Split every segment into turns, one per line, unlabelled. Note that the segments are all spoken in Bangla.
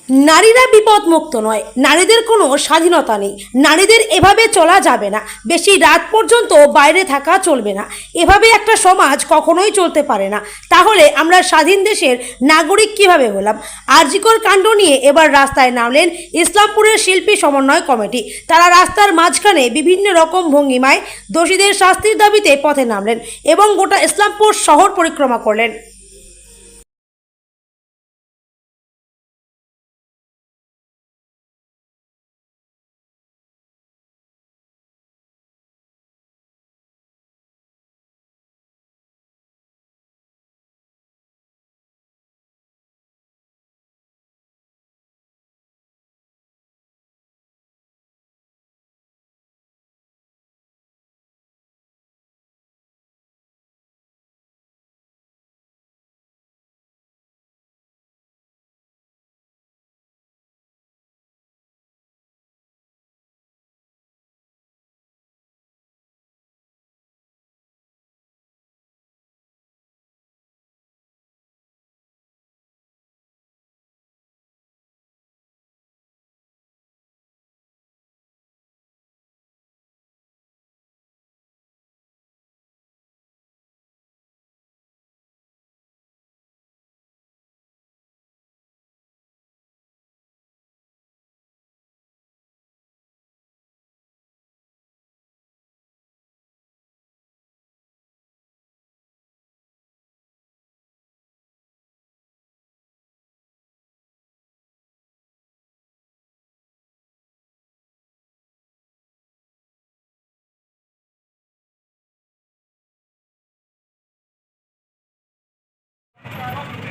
নারীরা বিপদমুক্ত নয়, নারীদের কোনো স্বাধীনতা নেই, নারীদের এভাবে চলা যাবে না, বেশি রাত পর্যন্ত বাইরে থাকা চলবে না, এভাবে একটা সমাজ কখনোই চলতে পারে না। তাহলে আমরা স্বাধীন দেশের নাগরিক কিভাবে হলাম? আরজিকর কাণ্ড নিয়ে এবার রাস্তায় নামলেন ইসলামপুরের শিল্পী সমন্বয় কমিটি। তারা রাস্তার মাঝখানে বিভিন্ন রকম ভঙ্গিমায় দোষীদের শাস্তির দাবিতে পথে নামলেন এবং গোটা ইসলামপুর শহর পরিক্রমা করলেন।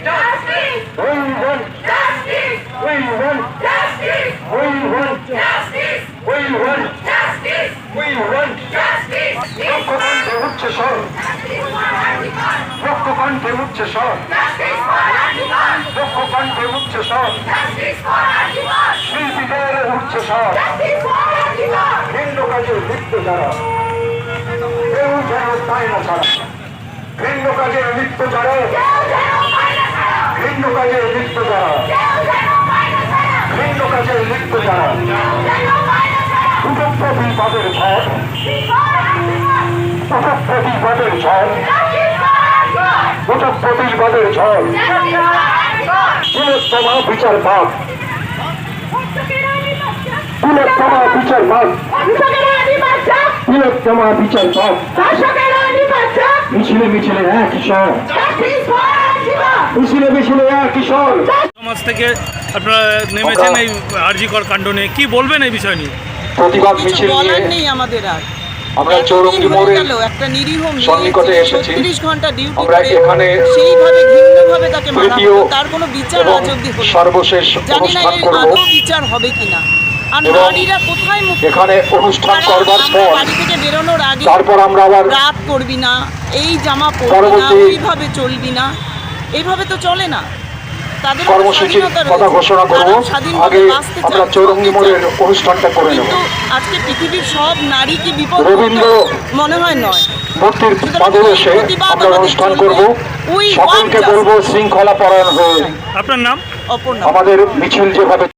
Justice! We want justice! We want justice! We want justice! We want justice! We want justice! রক্তকণ্ঠে উঠছে স্বর, রক্তকণ্ঠে উঠছে স্বর, রক্তকণ্ঠে উঠছে স্বর, শিল্পীদের উঠছে স্বর, ভিন্ন কাজে লিপ্ত যারা কেউ যেন পায় না ছাড়া, ভিন্ন কাজে লিপ্ত যারা, ভিন্ন কাজে লিপ্ত যারা, ভিন্ন কাজে লিপ্ত যারা, প্রতিবাদের ঝড়, প্রতিবাদের ঝড়, প্রতিবাদের ঝড়, তিলোত্তমা বিচার মাঠ, তিলোত্তমা বিচার মাঠ, তিলোত্তমা বিচার মাঠ, মিছিলে মিছিলে এক কিশোর, মিছিলে মিছিলে এক কিশোর।
সমাজ থেকে আপনারা নেমেছেন এই আরজিকর কাণ্ড নিয়ে, কি বলবেন এই বিষয় নিয়ে?
প্রতিবাদ মিছিল নিয়ে
আমাদের আর
আমরা চৌরঙ্গি মোড়ে
একটা নিরীহ
সন্নিকটে এসেছি।
30 ঘন্টা ডিউটি
আমরা এখানে
সেইভাবে ঘৃণ্যভাবে তাকে মারা
তৃতীয়
হলো, তার কোনো বিচার আজ অবধি হলো না।
সর্বশেষ
জানি না
অনুষ্ঠান
এর
করব
আদৌ বিচার হবে কিনা। আর
এবং
নারীরা কোথায় মুক্ত?
এখানে অনুষ্ঠান
তারা
করবার
আমরা
পর
বাড়ি থেকে বেরোনোর আগে
তারপর আমরা আবার
রাত করবি না, এই জামা পরবি না,
পরবর্তী
ওইভাবে চলবি না, এইভাবে তো চলে না। তাদের
কর্মসূচির কথা ঘোষণা করব। আগে আমরা চৌরঙ্গি মোড়ের অনুষ্ঠানটা করে নেব।
কিন্তু আজকে পৃথিবীর সব নারী কি বিপদ
রবীন্দ্র
মনে হয় নয়।
মূর্তির পাদদেশে আমরা অনুষ্ঠান করব। সকলকে বলবো শৃঙ্খলা পরায়ণ হয়ে
আপনার নাম?
অপর্ণা।
আমাদের মিছিল যেভাবে